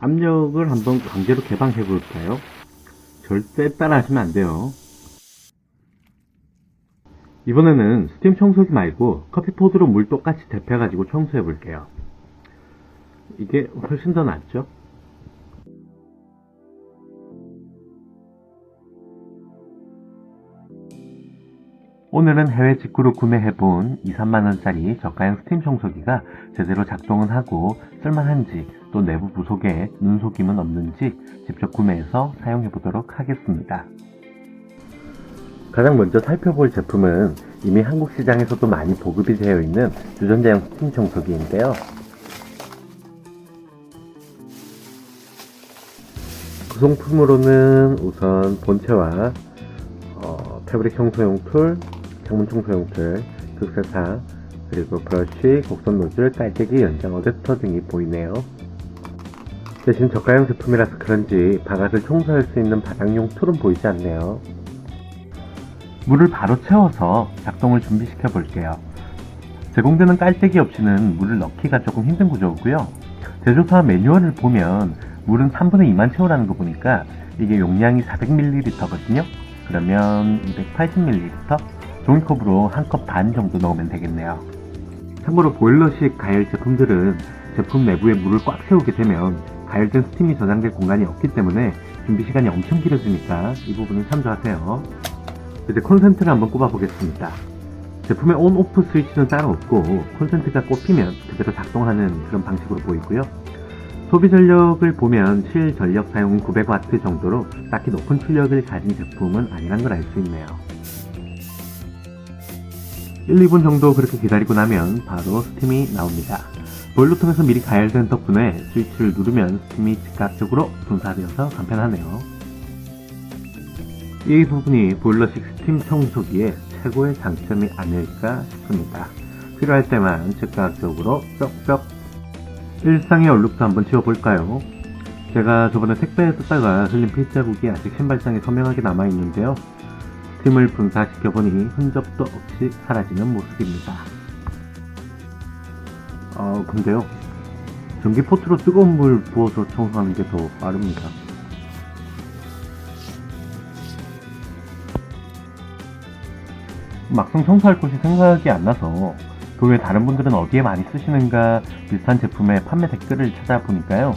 압력을 한번 강제로 개방해 볼까요? 절대 따라 하시면 안 돼요. 이번에는 스팀 청소기 말고 커피포드로 물 똑같이 데펴가지고 청소해 볼게요. 이게 훨씬 더 낫죠? 오늘은 해외 직구로 구매해본 2, 3만원짜리 저가형 스팀 청소기가 제대로 작동은 하고 쓸만한지 또 내부 부속에 눈속임은 없는지 직접 구매해서 사용해보도록 하겠습니다. 가장 먼저 살펴볼 제품은 이미 한국 시장에서도 많이 보급이 되어 있는 유전자형 스팀 청소기인데요. 구성품으로는 우선 본체와 패브릭 청소용 툴, 창문 청소용 툴, 극세사, 그리고 브러쉬, 곡선 노즐, 깔때기, 연장 어댑터 등이 보이네요. 대신 저가형 제품이라서 그런지 바닥을 청소할 수 있는 바닥용 툴은 보이지 않네요. 물을 바로 채워서 작동을 준비시켜 볼게요. 제공되는 깔때기 없이는 물을 넣기가 조금 힘든 구조고요. 제조사 매뉴얼을 보면 물은 3분의 2만 채우라는 거 보니까 이게 용량이 400ml거든요. 그러면 280ml? 종이컵으로 한 컵 반 정도 넣으면 되겠네요. 참고로 보일러식 가열 제품들은 제품 내부에 물을 꽉 채우게 되면 가열된 스팀이 저장될 공간이 없기 때문에 준비 시간이 엄청 길어지니까 이 부분은 참조하세요. 이제 콘센트를 한번 꼽아 보겠습니다. 제품의 온, 오프 스위치는 따로 없고 콘센트가 꼽히면 그대로 작동하는 그런 방식으로 보이고요. 소비 전력을 보면 실전력 사용은 900W 정도로 딱히 높은 출력을 가진 제품은 아니란 걸 알 수 있네요. 1, 2분 정도 그렇게 기다리고 나면 바로 스팀이 나옵니다. 보일러 통해서 미리 가열된 덕분에 스위치를 누르면 스팀이 즉각적으로 분사되어서 간편하네요. 이 부분이 보일러식 스팀 청소기의 최고의 장점이 아닐까 싶습니다. 필요할 때만 즉각적으로 뿅뿅. 일상의 얼룩도 한번 지워볼까요? 제가 저번에 택배에 뜯다가 흘린 필자국이 아직 신발장에 선명하게 남아있는데요. 스팀을 분사시켜보니 흔적도 없이 사라지는 모습입니다. 근데요. 전기포트로 뜨거운 물 부어서 청소하는 게 더 빠릅니다. 막상 청소할 곳이 생각이 안 나서 그 외 다른 분들은 어디에 많이 쓰시는가 비슷한 제품의 판매 댓글을 찾아보니까요.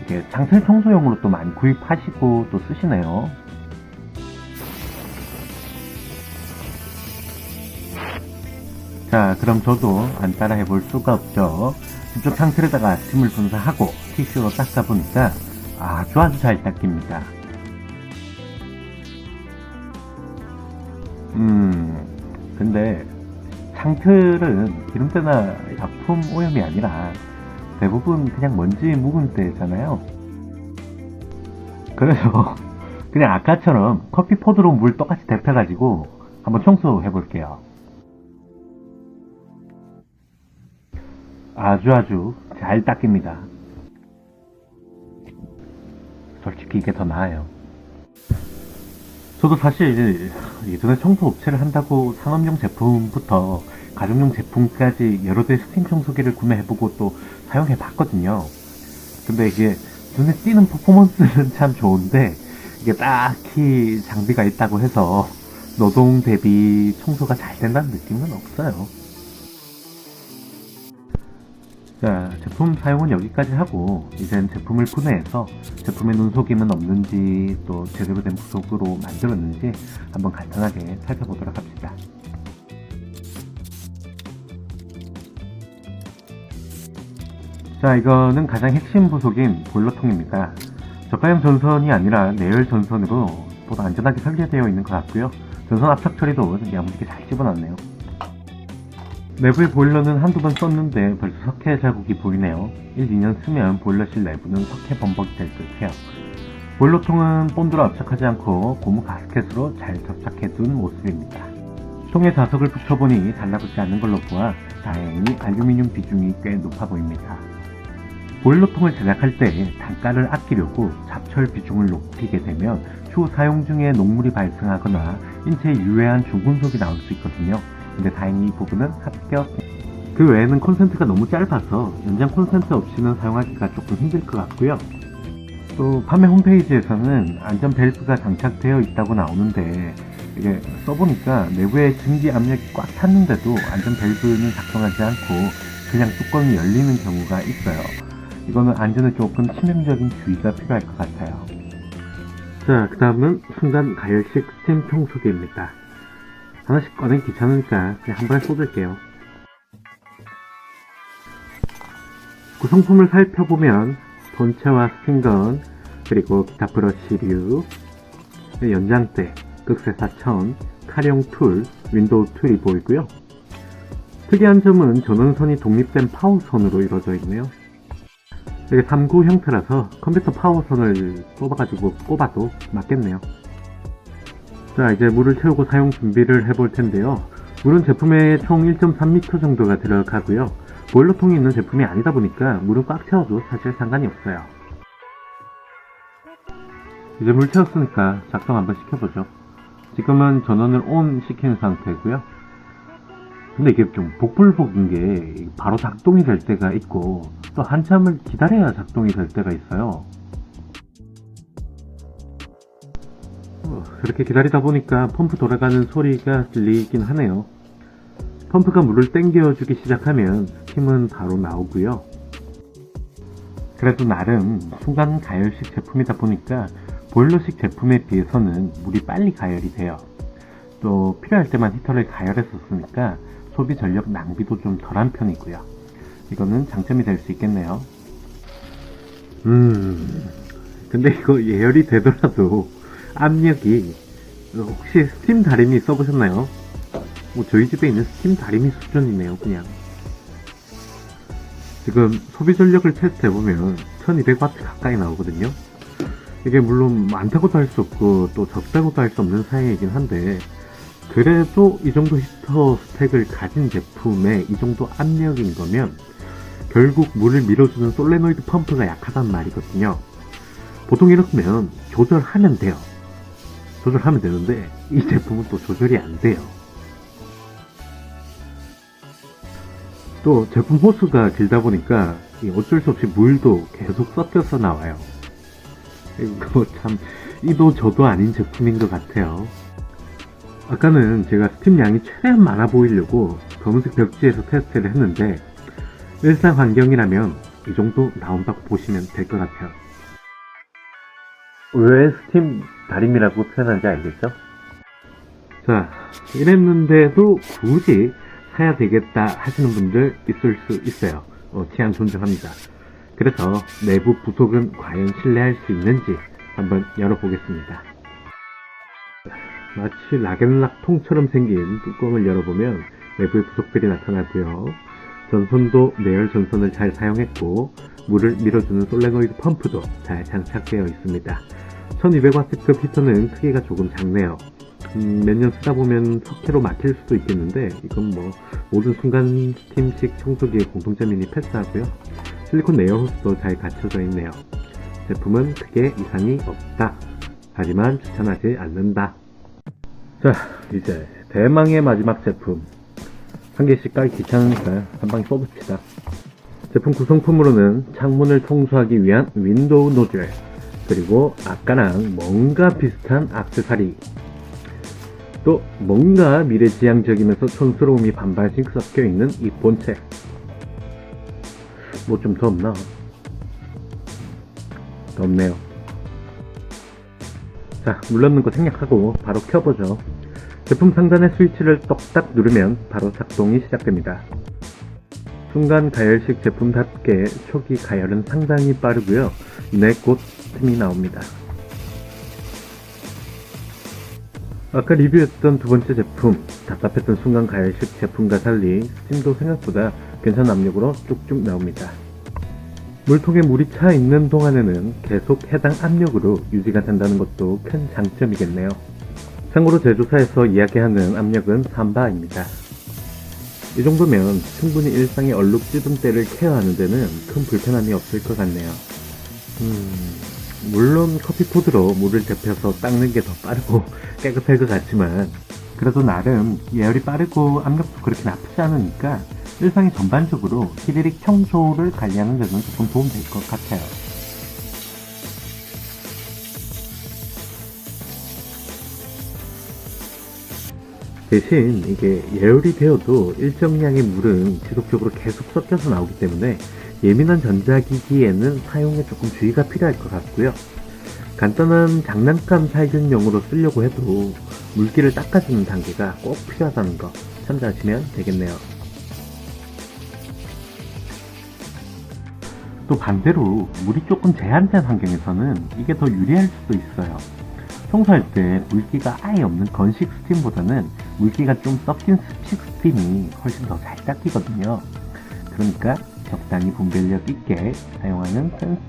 이게 장틀 청소용으로 또 많이 구입하시고 또 쓰시네요. 자, 그럼 저도 안 따라 해볼 수가 없죠. 이쪽 상틀에다가 스팀을 분사하고 티슈로 닦다 보니까 아주 잘 닦입니다. 근데 창틀은 기름때나 약품 오염이 아니라 대부분 그냥 먼지 묵은 때잖아요. 그래서 그냥 아까처럼 커피포드로 물 똑같이 데펴가지고 한번 청소해 볼게요. 아주 잘 닦입니다. 솔직히 이게 더 나아요. 저도 사실 예전에 청소 업체를 한다고 상업용 제품부터 가정용 제품까지 여러 대 스팀 청소기를 구매해보고 또 사용해봤거든요. 근데 이게 눈에 띄는 퍼포먼스는 참 좋은데 이게 딱히 장비가 있다고 해서 노동 대비 청소가 잘 된다는 느낌은 없어요. 자, 제품 사용은 여기까지 하고 이젠 제품을 분해해서 제품의 눈속임은 없는지 또 제대로 된 부속으로 만들었는지 한번 간단하게 살펴보도록 합시다. 자, 이거는 가장 핵심 부속인 보일러통입니다. 저가형 전선이 아니라 내열 전선으로 보다 안전하게 설계되어 있는 것 같고요. 전선 압착 처리도 야무지게 잘 집어놨네요. 내부의 보일러는 한두 번 썼는데 벌써 석회 자국이 보이네요. 1, 2년 쓰면 보일러실 내부는 석회 범벅이 될 듯해요. 보일러통은 본드로 압착하지 않고 고무 가스켓으로 잘 접착해 둔 모습입니다. 통에 자석을 붙여보니 달라붙지 않는 걸로 보아 다행히 알루미늄 비중이 꽤 높아 보입니다. 보일러통을 제작할 때 단가를 아끼려고 잡철 비중을 높이게 되면 추후 사용 중에 녹물이 발생하거나 인체에 유해한 중금속이 나올 수 있거든요. 근데 다행히 이 부분은 합격. 그 외에는 콘센트가 너무 짧아서 연장 콘센트 없이는 사용하기가 조금 힘들 것 같고요. 또 판매 홈페이지에서는 안전 밸브가 장착되어 있다고 나오는데 이게 써보니까 내부에 증기 압력이 꽉 찼는데도 안전 밸브는 작동하지 않고 그냥 뚜껑이 열리는 경우가 있어요. 이거는 안전에 조금 치명적인 주의가 필요할 것 같아요. 자, 그 다음은 순간 가열식 스팀 청소기입니다. 하나씩 꺼내기 귀찮으니까 그냥 한 번에 쏟을게요. 구성품을 살펴보면 본체와 스팀건, 그리고 기타 브러쉬류, 연장대, 극세사 천, 칼형 툴, 윈도우 툴이 보이고요. 특이한 점은 전원선이 독립된 파워선으로 이루어져 있네요. 이게 3구 형태라서 컴퓨터 파워선을 꼽아도 맞겠네요. 자, 이제 물을 채우고 사용 준비를 해볼 텐데요. 물은 제품에 총 1.3L 정도가 들어가고요. 보일러통이 있는 제품이 아니다 보니까 물은 꽉 채워도 사실 상관이 없어요. 이제 물 채웠으니까 작동 한번 시켜보죠. 지금은 전원을 ON 시키는 상태고요. 근데 이게 좀 복불복인 게 바로 작동이 될 때가 있고 또 한참을 기다려야 작동이 될 때가 있어요. 그렇게 기다리다 보니까 펌프 돌아가는 소리가 들리긴 하네요. 펌프가 물을 땡겨주기 시작하면 스팀은 바로 나오고요. 그래도 나름 순간 가열식 제품이다 보니까 보일러식 제품에 비해서는 물이 빨리 가열이 돼요. 또 필요할 때만 히터를 가열했었으니까 소비 전력 낭비도 좀 덜한 편이고요. 이거는 장점이 될 수 있겠네요. 근데 이거 예열이 되더라도 압력이 혹시 스팀 다리미 써보셨나요? 뭐 저희 집에 있는 스팀 다리미 수준이네요. 그냥 지금 소비 전력을 테스트해보면 1200W 가까이 나오거든요. 이게 물론 많다고도 할 수 없고 또 적다고도 할 수 없는 사이이긴 한데 그래도 이 정도 히터 스펙을 가진 제품에 이 정도 압력인 거면 결국 물을 밀어주는 솔레노이드 펌프가 약하단 말이거든요. 보통 이렇으면 조절하면 돼요. 조절하면 되는데 이 제품은 또 조절이 안 돼요. 또 제품 호스가 길다 보니까 어쩔 수 없이 물도 계속 섞여서 나와요. 이거 참 이도 저도 아닌 제품인 것 같아요. 아까는 제가 스팀 양이 최대한 많아 보이려고 검은색 벽지에서 테스트를 했는데 일상 환경이라면 이 정도 나온다고 보시면 될 것 같아요. 왜 스팀 다림이라고 표현하는지 알겠죠? 자, 이랬는데도 굳이 사야 되겠다 하시는 분들 있을 수 있어요. 취향 존중합니다. 그래서 내부 부속은 과연 신뢰할 수 있는지 한번 열어보겠습니다. 마치 락앤락 통처럼 생긴 뚜껑을 열어보면 내부의 부속들이 나타나고요. 전선도 내열 전선을 잘 사용했고 물을 밀어주는 솔레노이드 펌프도 잘 장착되어 있습니다. 1200W급 히터는 크기가 조금 작네요. 몇 년 쓰다 보면 석회로 막힐 수도 있겠는데 이건 뭐 모든 순간 스팀식 청소기의 공통점이니 패스하고요. 실리콘 내열 호스도 잘 갖춰져 있네요. 제품은 크게 이상이 없다. 하지만 추천하지 않는다. 자, 이제 대망의 마지막 제품. 한 개씩 깔기 귀찮으니까 한 방에 써봅시다. 제품 구성품으로는 창문을 청소하기 위한 윈도우 노즐, 그리고 아까랑 뭔가 비슷한 액세서리, 또 뭔가 미래지향적이면서 촌스러움이 반반씩 섞여있는 이 본체. 뭐 좀 더 없나? 더 없네요. 자, 물 넣는 거 생략하고 바로 켜보죠. 제품 상단의 스위치를 똑딱 누르면 바로 작동이 시작됩니다. 순간 가열식 제품답게 초기 가열은 상당히 빠르고요. 이내 곧 스팀이 나옵니다. 아까 리뷰했던 두 번째 제품, 답답했던 순간 가열식 제품과 달리 스팀도 생각보다 괜찮은 압력으로 쭉쭉 나옵니다. 물통에 물이 차 있는 동안에는 계속 해당 압력으로 유지가 된다는 것도 큰 장점이겠네요. 참고로 제조사에서 이야기하는 압력은 3바입니다. 이 정도면 충분히 일상의 얼룩지둥 때를 케어하는 데는 큰 불편함이 없을 것 같네요. 물론 커피포드로 물을 데펴서 닦는 게 더 빠르고 깨끗할 것 같지만 그래도 나름 예열이 빠르고 압력도 그렇게 나쁘지 않으니까 일상의 전반적으로 히드릭 청소를 관리하는 데는 조금 도움될 것 같아요. 대신 이게 예열이 되어도 일정량의 물은 지속적으로 계속 섞여서 나오기 때문에 예민한 전자기기에는 사용에 조금 주의가 필요할 것 같고요. 간단한 장난감 살균용으로 쓰려고 해도 물기를 닦아주는 단계가 꼭 필요하다는 거 참조하시면 되겠네요. 또 반대로 물이 조금 제한된 환경에서는 이게 더 유리할 수도 있어요. 청소할 때 물기가 아예 없는 건식 스팀보다는 물기가 좀 섞인 습식 스팀이 훨씬 더 잘 닦이거든요. 그러니까 적당히 분별력 있게 사용하는 센스.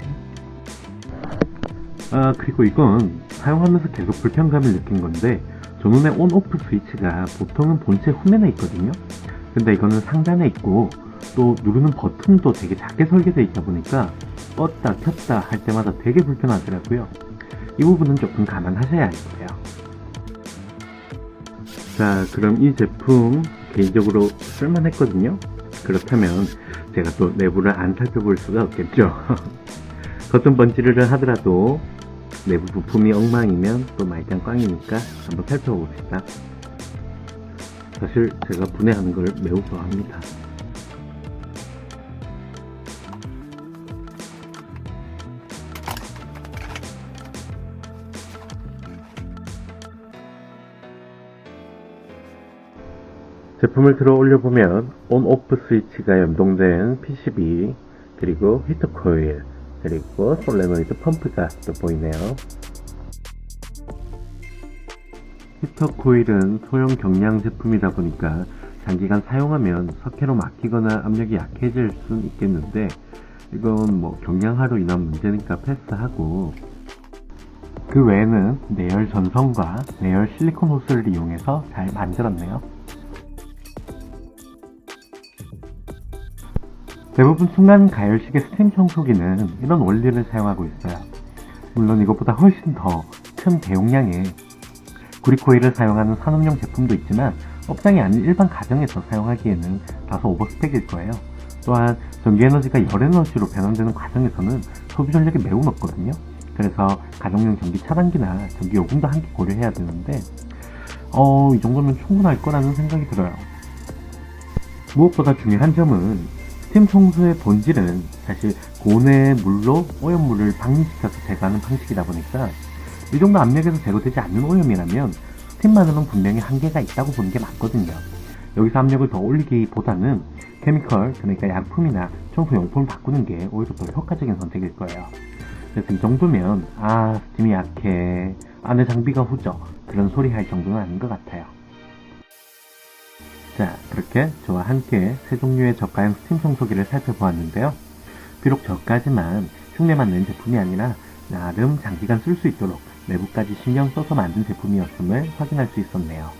그리고 이건 사용하면서 계속 불편감을 느낀 건데, 전원의 온 오프 스위치가 보통은 본체 후면에 있거든요. 근데 이거는 상단에 있고 또 누르는 버튼도 되게 작게 설계되어 있다 보니까 껐다 켰다 할 때마다 되게 불편하더라고요. 이 부분은 조금 감안하셔야 할 거예요. 자, 그럼 이 제품 개인적으로 쓸만했거든요. 그렇다면 제가 또 내부를 안 살펴볼 수가 없겠죠. 겉은 번지르르 하더라도 내부 부품이 엉망이면 또 말짱 꽝이니까 한번 살펴봅시다. 사실 제가 분해하는 걸 매우 좋아합니다. 제품을 들어 올려보면 온-오프 스위치가 연동된 PCB, 그리고 히터 코일, 그리고 솔레노이드 펌프가 또 보이네요. 히터 코일은 소형 경량 제품이다 보니까 장기간 사용하면 석회로 막히거나 압력이 약해질 수는 있겠는데, 이건 뭐 경량화로 인한 문제니까 패스하고, 그 외에는 내열 전선과 내열 실리콘 호스를 이용해서 잘 만들었네요. 대부분 순간 가열식의 스팀 청소기는 이런 원리를 사용하고 있어요. 물론 이것보다 훨씬 더 큰 대용량의 구리코일을 사용하는 산업용 제품도 있지만 업장이 아닌 일반 가정에서 사용하기에는 다소 오버스펙일 거예요. 또한 전기에너지가 열에너지로 변환되는 과정에서는 소비 전력이 매우 높거든요. 그래서 가정용 전기 차단기나 전기 요금도 함께 고려해야 되는데 이 정도면 충분할 거라는 생각이 들어요. 무엇보다 중요한 점은 스팀 청소의 본질은 사실 고온의 물로 오염물을 방류시켜서 제거하는 방식이다 보니까 이 정도 압력에서 제거되지 않는 오염이라면 스팀만으로는 분명히 한계가 있다고 보는 게 맞거든요. 여기서 압력을 더 올리기보다는 케미컬, 그러니까 약품이나 청소용품을 바꾸는 게 오히려 더 효과적인 선택일 거예요. 그래서 이 정도면 스팀이 약해, 안에 장비가 후져, 그런 소리 할 정도는 아닌 것 같아요. 자, 그렇게 저와 함께 세 종류의 저가형 스팀 청소기를 살펴보았는데요. 비록 저가지만 흉내만 낸 제품이 아니라 나름 장기간 쓸 수 있도록 내부까지 신경 써서 만든 제품이었음을 확인할 수 있었네요.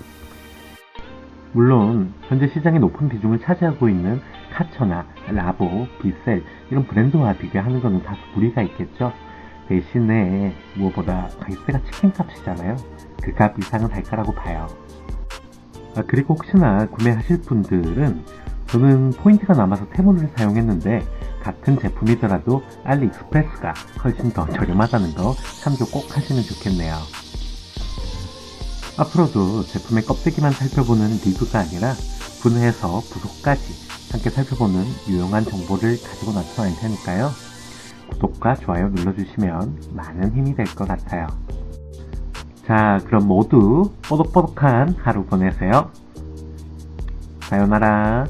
물론 현재 시장의 높은 비중을 차지하고 있는 카처나 라보, 비셀 이런 브랜드와 비교하는 것은 다소 무리가 있겠죠. 대신에 무엇보다 가격대가 치킨값이잖아요. 그 값 이상은 할 거라고 봐요. 그리고 혹시나 구매하실 분들은 저는 포인트가 남아서 테무를 사용했는데 같은 제품이더라도 알리익스프레스가 훨씬 더 저렴하다는 거 참조 꼭 하시면 좋겠네요. 앞으로도 제품의 껍데기만 살펴보는 리뷰가 아니라 분해해서 부속까지 함께 살펴보는 유용한 정보를 가지고 나타날 테니까요. 구독과 좋아요 눌러주시면 많은 힘이 될 것 같아요. 자, 그럼 모두 뽀득뽀득한 하루 보내세요. 사요나라.